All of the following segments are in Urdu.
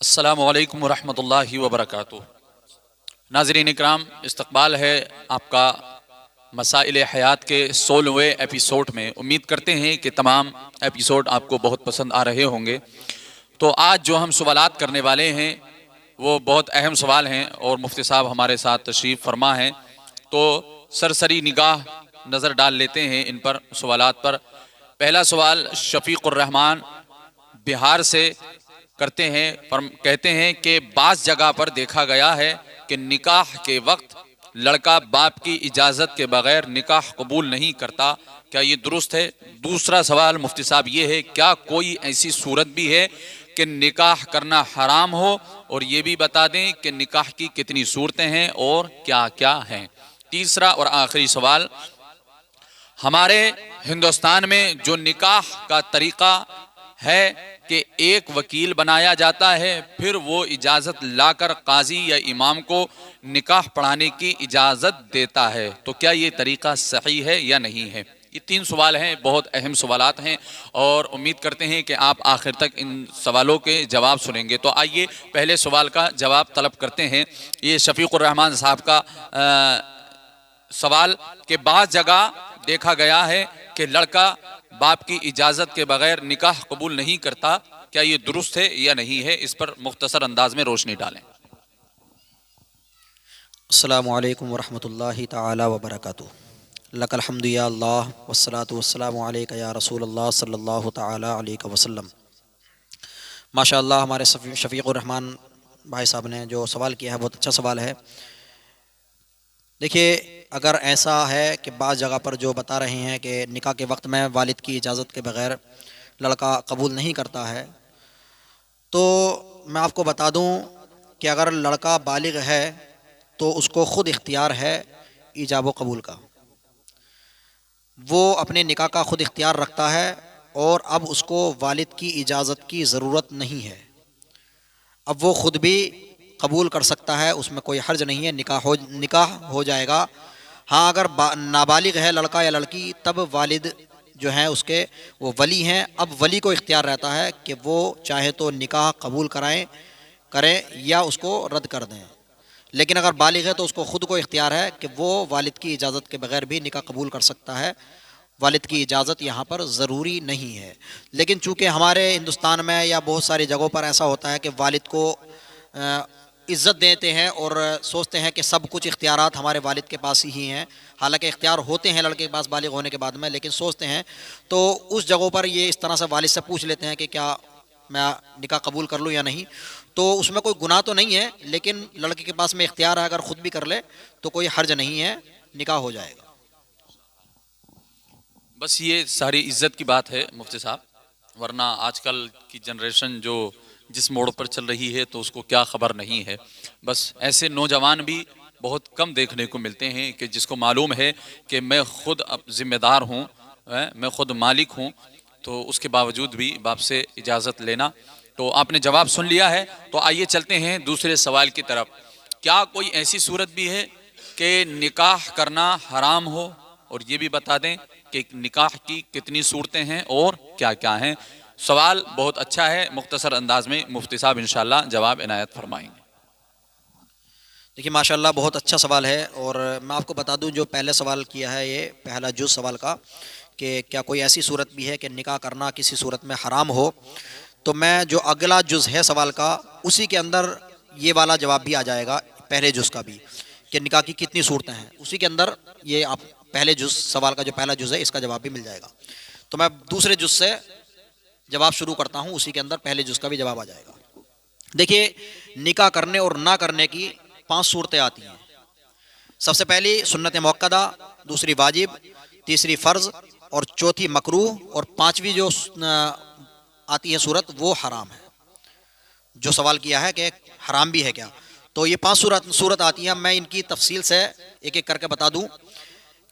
السلام علیکم ورحمۃ اللہ وبرکاتہ۔ ناظرین اکرام، استقبال ہے آپ کا مسائل حیات کے 16ویں ایپیسوڈ میں۔ امید کرتے ہیں کہ تمام ایپیسوڈ آپ کو بہت پسند آ رہے ہوں گے۔ تو آج جو ہم سوالات کرنے والے ہیں وہ بہت اہم سوال ہیں، اور مفتی صاحب ہمارے ساتھ تشریف فرما ہیں، تو سرسری نگاہ نظر ڈال لیتے ہیں ان پر سوالات پر۔ پہلا سوال شفیق الرحمان بہار سے کرتے ہیں، کہتے ہیں کہ بعض جگہ پر دیکھا گیا ہے کہ نکاح کے وقت لڑکا باپ کی اجازت کے بغیر نکاح قبول نہیں کرتا، کیا یہ درست ہے؟ دوسرا سوال مفتی صاحب یہ ہے، کیا کوئی ایسی صورت بھی ہے کہ نکاح کرنا حرام ہو؟ اور یہ بھی بتا دیں کہ نکاح کی کتنی صورتیں ہیں اور کیا کیا ہیں۔ تیسرا اور آخری سوال، ہمارے ہندوستان میں جو نکاح کا طریقہ ہے کہ ایک وکیل بنایا جاتا ہے، پھر وہ اجازت لا کر قاضی یا امام کو نکاح پڑھانے کی اجازت دیتا ہے، تو کیا یہ طریقہ صحیح ہے یا نہیں ہے؟ یہ تین سوال ہیں، بہت اہم سوالات ہیں، اور امید کرتے ہیں کہ آپ آخر تک ان سوالوں کے جواب سنیں گے۔ تو آئیے پہلے سوال کا جواب طلب کرتے ہیں۔ یہ شفیق الرحمان صاحب کا سوال کہ بعض جگہ دیکھا گیا ہے کہ لڑکا باپ کی اجازت کے بغیر نکاح قبول نہیں کرتا، کیا یہ درست ہے یا نہیں ہے؟ اس پر مختصر انداز میں روشنی ڈالیں۔ السلام علیکم ورحمۃ اللہ تعالی وبرکاتہ۔ لک الحمد یا اللہ والصلاۃ والسلام علیک یا رسول اللہ صلی اللہ تعالی علیہ وسلم۔ ماشاء اللہ، ہمارے شفیق الرحمان بھائی صاحب نے جو سوال کیا ہے بہت اچھا سوال ہے۔ دیکھیے، اگر ایسا ہے کہ بعض جگہ پر جو بتا رہے ہیں کہ نکاح کے وقت میں والد کی اجازت کے بغیر لڑکا قبول نہیں کرتا ہے، تو میں آپ کو بتا دوں کہ اگر لڑکا بالغ ہے تو اس کو خود اختیار ہے ایجاب و قبول کا۔ وہ اپنے نکاح کا خود اختیار رکھتا ہے، اور اب اس کو والد کی اجازت کی ضرورت نہیں ہے۔ اب وہ خود بھی قبول کر سکتا ہے، اس میں کوئی حرج نہیں ہے، نکاح ہو جائے گا۔ ہاں، اگر نابالغ ہے لڑکا یا لڑکی، تب والد جو ہیں اس کے وہ ولی ہیں۔ اب ولی کو اختیار رہتا ہے کہ وہ چاہے تو نکاح قبول کریں یا اس کو رد کر دیں، لیکن اگر بالغ ہے تو اس کو خود کو اختیار ہے کہ وہ والد کی اجازت کے بغیر بھی نکاح قبول کر سکتا ہے۔ والد کی اجازت یہاں پر ضروری نہیں ہے۔ لیکن چونکہ ہمارے ہندوستان میں یا بہت ساری جگہوں پر ایسا ہوتا ہے کہ والد کو عزت دیتے ہیں اور سوچتے ہیں کہ سب کچھ اختیارات ہمارے والد کے پاس ہی ہیں، حالانکہ اختیار ہوتے ہیں لڑکے کے پاس بالغ ہونے کے بعد میں، لیکن سوچتے ہیں، تو اس جگہوں پر یہ اس طرح سے والد سے پوچھ لیتے ہیں کہ کیا میں نکاح قبول کر لوں یا نہیں۔ تو اس میں کوئی گناہ تو نہیں ہے، لیکن لڑکے کے پاس میں اختیار ہے، اگر خود بھی کر لے تو کوئی حرج نہیں ہے، نکاح ہو جائے گا۔ بس یہ ساری عزت کی بات ہے مفتی صاحب، ورنہ آج کل کی جنریشن جو جس موڑ پر چل رہی ہے تو اس کو کیا خبر نہیں ہے۔ بس ایسے نوجوان بھی بہت کم دیکھنے کو ملتے ہیں کہ جس کو معلوم ہے کہ میں خود ذمہ دار ہوں، میں خود مالک ہوں، تو اس کے باوجود بھی باپ سے اجازت لینا۔ تو آپ نے جواب سن لیا ہے، تو آئیے چلتے ہیں دوسرے سوال کی طرف۔ کیا کوئی ایسی صورت بھی ہے کہ نکاح کرنا حرام ہو؟ اور یہ بھی بتا دیں کہ نکاح کی کتنی صورتیں ہیں اور کیا کیا ہیں۔ سوال بہت اچھا ہے، مختصر انداز میں مفتی صاحب انشاءاللہ جواب عنایت فرمائیں گے۔ دیکھیے، ماشاءاللہ بہت اچھا سوال ہے، اور میں آپ کو بتا دوں جو پہلے سوال کیا ہے، یہ پہلا جز سوال کا کہ کیا کوئی ایسی صورت بھی ہے کہ نکاح کرنا کسی صورت میں حرام ہو، تو میں جو اگلا جز ہے سوال کا، اسی کے اندر یہ والا جواب بھی آ جائے گا، پہلے جز کا بھی، کہ نکاح کی کتنی صورتیں ہیں، اسی کے اندر یہ آپ پہلے جز سوال کا جو پہلا جز ہے اس کا جواب بھی مل جائے گا۔ تو میں دوسرے جز سے جواب شروع کرتا ہوں، اسی کے اندر پہلے جز کا بھی جواب آ جائے گا۔ دیکھیے، نکاح کرنے اور نہ کرنے کی 5 صورتیں آتی ہیں۔ سب سے پہلی سنت موقدہ، دوسری واجب، تیسری فرض، اور چوتھی مکروہ، اور 5ویں جو آتی ہے صورت وہ حرام ہے۔ جو سوال کیا ہے کہ حرام بھی ہے کیا، تو یہ 5 صورت آتی ہیں۔ میں ان کی تفصیل سے ایک ایک کر کے بتا دوں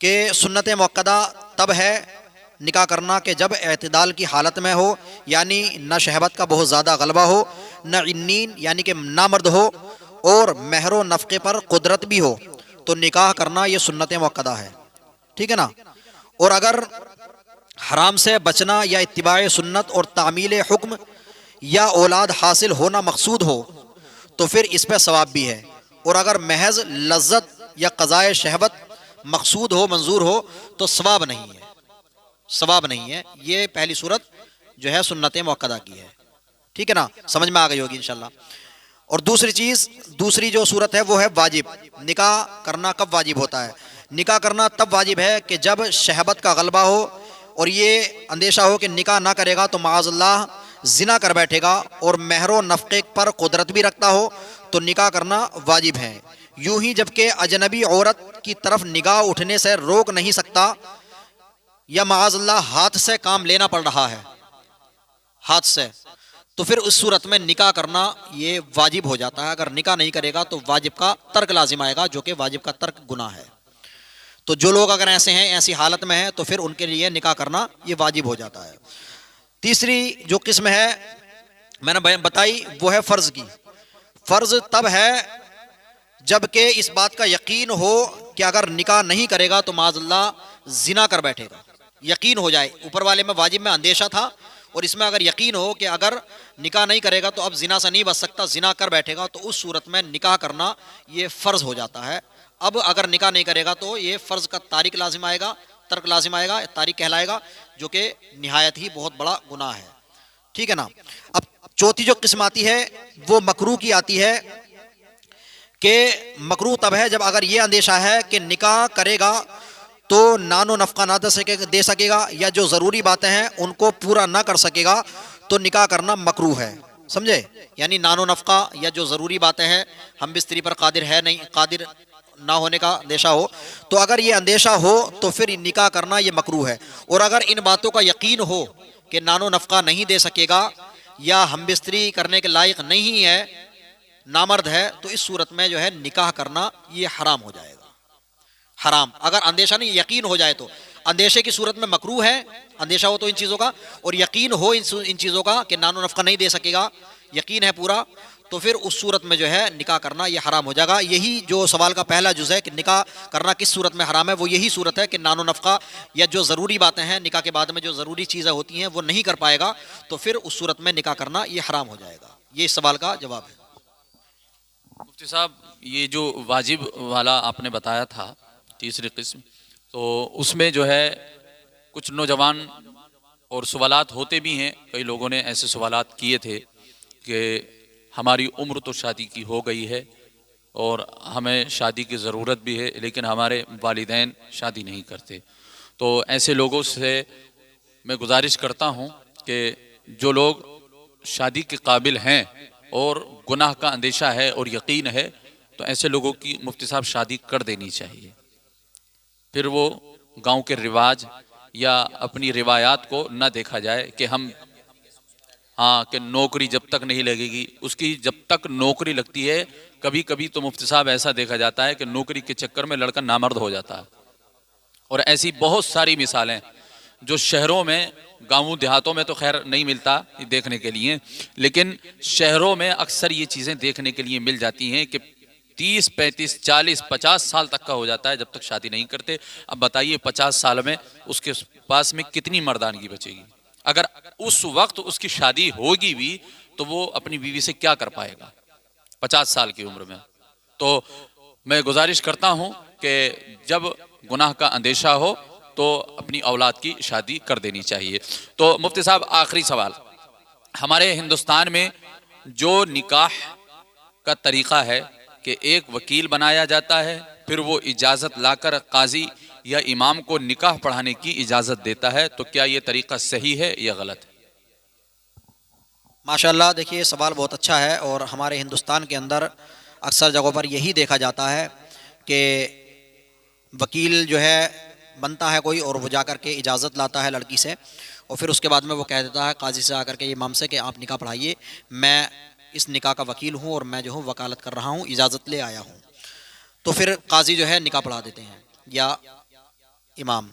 کہ سنت موقدہ تب ہے نکاح کرنا کہ جب اعتدال کی حالت میں ہو، یعنی نہ شہوت کا بہت زیادہ غلبہ ہو، نہ عنین یعنی کہ نامرد ہو، اور مہر و نفقے پر قدرت بھی ہو، تو نکاح کرنا یہ سنت موقدہ ہے، ٹھیک ہے نا۔ اور اگر حرام سے بچنا یا اتباع سنت اور تعمیل حکم یا اولاد حاصل ہونا مقصود ہو تو پھر اس پہ ثواب بھی ہے، اور اگر محض لذت یا قضائے شہوت مقصود ہو، منظور ہو، تو ثواب نہیں ہے، ثواب نہیں ہے۔ یہ پہلی صورت جو ہے سنت موقدہ کی ہے، ٹھیک ہے نا، سمجھ میں آ گئی ہوگی انشاءاللہ۔ اور دوسری جو صورت ہے وہ ہے واجب۔ نکاح کرنا کب واجب ہوتا ہے؟ نکاح کرنا تب واجب ہے کہ جب شہوت کا غلبہ ہو اور یہ اندیشہ ہو کہ نکاح نہ کرے گا تو معاذ اللہ زنا کر بیٹھے گا، اور مہر و نفقے پر قدرت بھی رکھتا ہو تو نکاح کرنا واجب ہے۔ یوں ہی جبکہ اجنبی عورت کی طرف نگاہ اٹھنے سے روک نہیں سکتا، یا معاذ اللہ ہاتھ سے کام لینا پڑ رہا ہے، ہاتھ سے، تو پھر اس صورت میں نکاح کرنا یہ واجب ہو جاتا ہے۔ اگر نکاح نہیں کرے گا تو واجب کا ترک لازم آئے گا، جو کہ واجب کا ترک گناہ ہے۔ تو جو لوگ اگر ایسے ہیں، ایسی حالت میں ہیں، تو پھر ان کے لیے نکاح کرنا یہ واجب ہو جاتا ہے۔ تیسری جو قسم ہے میں نے بتائی وہ ہے فرض کی۔ فرض تب ہے جب کہ اس بات کا یقین ہو کہ اگر نکاح نہیں کرے گا تو معاذ اللہ زنا کر بیٹھے گا، یقین ہو جائے۔ اوپر والے میں واجب میں اندیشہ تھا، اور اس میں اگر یقین ہو کہ اگر نکاح نہیں کرے گا تو اب زنا سے نہیں بچ سکتا، زنا کر بیٹھے گا، تو اس صورت میں نکاح کرنا یہ فرض ہو جاتا ہے۔ اب اگر نکاح نہیں کرے گا تو یہ فرض کا تارک لازم آئے گا، ترک لازم آئے گا، تارک کہلائے گا، جو کہ نہایت ہی بہت بڑا گناہ ہے، ٹھیک ہے نا۔ اب چوتھی جو قسم آتی ہے وہ مکروہ کی آتی ہے، کہ مکروہ تب ہے جب اگر یہ اندیشہ ہے کہ نکاح کرے گا تو نان و نفقہ نہ دے سکے گا، یا جو ضروری باتیں ہیں ان کو پورا نہ کر سکے گا، تو نکاح کرنا مکروہ ہے، سمجھے؟ یعنی نان و نفقہ یا جو ضروری باتیں ہیں، ہم بستری پر قادر ہے نہیں، قادر نہ ہونے کا اندیشہ ہو، تو اگر یہ اندیشہ ہو تو پھر نکاح کرنا یہ مکروہ ہے۔ اور اگر ان باتوں کا یقین ہو کہ نان و نفقہ نہیں دے سکے گا یا ہم بستری کرنے کے لائق نہیں ہے، نامرد ہے، تو اس صورت میں جو ہے نکاح کرنا یہ حرام ہو جائے گا، حرام۔ اگر اندیشہ نہیں، یقین ہو جائے تو اندیشے کی صورت میں مکروہ ہے، اندیشہ ہو تو ان چیزوں کا، اور یقین ہو ان چیزوں کا کہ نان و نفقہ نہیں دے سکے گا، یقین ہے پورا، تو پھر اس صورت میں جو ہے نکاح کرنا یہ حرام ہو جائے گا۔ یہی جو سوال کا پہلا جز ہے کہ نکاح کرنا کس صورت میں حرام ہے، وہ یہی صورت ہے کہ نان و نفقہ یا جو ضروری باتیں ہیں نکاح کے بعد میں جو ضروری چیزیں ہوتی ہیں وہ نہیں کر پائے گا، تو پھر اس صورت میں نکاح کرنا یہ حرام ہو جائے گا۔ یہ اس سوال کا جواب ہے۔ مفتی صاحب، یہ جو واجب والا آپ نے بتایا تھا تیسری قسم، تو اس میں جو ہے کچھ نوجوان اور سوالات ہوتے بھی ہیں، کئی لوگوں نے ایسے سوالات کیے تھے کہ ہماری عمر تو شادی کی ہو گئی ہے اور ہمیں شادی کی ضرورت بھی ہے، لیکن ہمارے والدین شادی نہیں کرتے۔ تو ایسے لوگوں سے میں گزارش کرتا ہوں کہ جو لوگ شادی کے قابل ہیں اور گناہ کا اندیشہ ہے اور یقین ہے، تو ایسے لوگوں کی مفتی صاحب شادی کر دینی چاہیے۔ پھر وہ گاؤں کے رواج یا اپنی روایات کو نہ دیکھا جائے کہ ہم کہ نوکری جب تک نہیں لگے گی، اس کی جب تک نوکری لگتی ہے، کبھی کبھی تو مفتی صاحب ایسا دیکھا جاتا ہے کہ نوکری کے چکر میں لڑکا نامرد ہو جاتا ہے، اور ایسی بہت ساری مثالیں جو شہروں میں، گاؤں دیہاتوں میں تو خیر نہیں ملتا دیکھنے کے لیے، لیکن شہروں میں اکثر یہ چیزیں دیکھنے کے لیے مل جاتی ہیں کہ 30 35 40 50 سال تک کا ہو جاتا ہے جب تک شادی نہیں کرتے۔ اب بتائیے 50 سال میں اس کے پاس میں کتنی مردانگی بچے گی؟ اگر اس وقت اس کی شادی ہوگی بھی تو وہ اپنی بیوی سے کیا کر پائے گا 50 سال کی عمر میں؟ تو میں گزارش کرتا ہوں کہ جب گناہ کا اندیشہ ہو تو اپنی اولاد کی شادی کر دینی چاہیے۔ تو مفتی صاحب، آخری سوال، ہمارے ہندوستان میں جو نکاح کا طریقہ ہے کہ ایک وکیل بنایا جاتا ہے، پھر وہ اجازت لا کر قاضی یا امام کو نکاح پڑھانے کی اجازت دیتا ہے، تو کیا یہ طریقہ صحیح ہے یا غلط ہے؟ ماشاءاللہ، دیکھیے سوال بہت اچھا ہے، اور ہمارے ہندوستان کے اندر اکثر جگہوں پر یہی دیکھا جاتا ہے کہ وکیل جو ہے بنتا ہے کوئی، اور وہ جا کر کے اجازت لاتا ہے لڑکی سے، اور پھر اس کے بعد میں وہ کہہ دیتا ہے قاضی سے آ کر کے، امام سے، کہ آپ نکاح پڑھائیے، میں اس نکاح کا وکیل ہوں اور میں جو ہوں وکالت کر رہا ہوں، اجازت لے آیا ہوں۔ تو پھر قاضی جو ہے نکاح پڑھا دیتے ہیں یا امام۔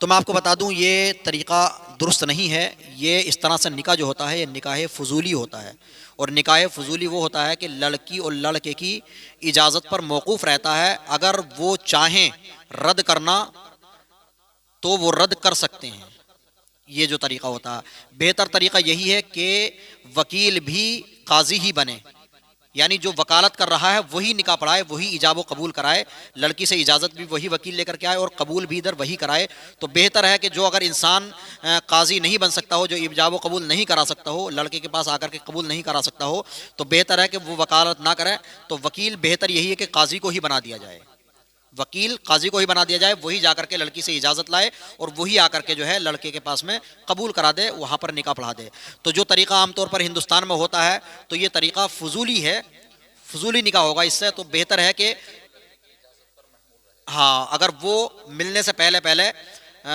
تو میں آپ کو بتا دوں یہ طریقہ درست نہیں ہے۔ یہ اس طرح سے نکاح جو ہوتا ہے یہ نکاح فضولی ہوتا ہے، اور نکاح فضولی وہ ہوتا ہے کہ لڑکی اور لڑکے کی اجازت پر موقوف رہتا ہے۔ اگر وہ چاہیں رد کرنا تو وہ رد کر سکتے ہیں، یہ جو طریقہ ہوتا ہے، بہتر طریقہ یہی ہے کہ وکیل بھی قاضی ہی بنے، یعنی جو وکالت کر رہا ہے وہی نکاح پڑھائے، وہی ایجاب و قبول کرائے، لڑکی سے اجازت بھی وہی وکیل لے کر کے آئے اور قبول بھی ادھر وہی کرائے۔ تو بہتر ہے کہ جو اگر انسان قاضی نہیں بن سکتا ہو، جو ایجاب و قبول نہیں کرا سکتا ہو، لڑکے کے پاس آ کر کے قبول نہیں کرا سکتا ہو، تو بہتر ہے کہ وہ وکالت نہ کرے۔ تو وکیل بہتر یہی ہے کہ قاضی کو ہی بنا دیا جائے، وکیل قاضی کو ہی بنا دیا جائے، وہی جا کر کے لڑکی سے اجازت لائے اور وہی آ کر کے جو ہے لڑکے کے پاس میں قبول کرا دے، وہاں پر نکاح پڑھا دے۔ تو جو طریقہ عام طور پر ہندوستان میں ہوتا ہے تو یہ طریقہ فضولی ہے، فضولی نکاح ہوگا اس سے۔ تو بہتر ہے کہ ہاں، اگر وہ ملنے سے پہلے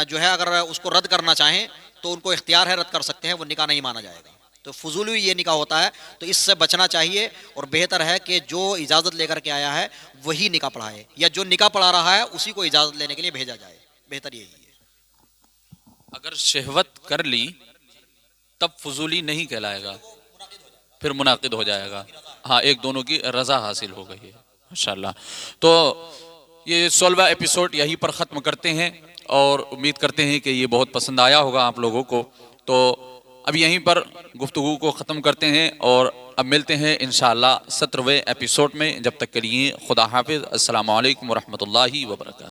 جو ہے اگر اس کو رد کرنا چاہیں تو ان کو اختیار ہے، رد کر سکتے ہیں، وہ نکاح نہیں مانا جائے گا۔ تو فضولی یہ نکاح ہوتا ہے، تو اس سے بچنا چاہیے، اور بہتر ہے کہ جو اجازت لے کر کے آیا ہے وہی نکاح پڑھائے، یا جو نکاح پڑھا رہا ہے اسی کو اجازت لینے کے لیے بھیجا جائے، بہتر یہی ہے۔ اگر شہوت کر لی تب فضولی نہیں کہلائے گا، پھر منعقد ہو جائے گا۔ ہاں، ایک دونوں کی رضا حاصل ہو گئی ہے، ماشاءاللہ۔ تو یہ 16واں ایپیسوڈ یہیں پر ختم کرتے ہیں، اور امید کرتے ہیں کہ یہ بہت پسند آیا ہوگا آپ لوگوں کو۔ تو اب یہیں پر گفتگو کو ختم کرتے ہیں، اور اب ملتے ہیں انشاءاللہ 17ویں ایپیسوڈ میں۔ جب تک کے لیے خدا حافظ، السلام علیکم ورحمۃ اللہ وبرکاتہ۔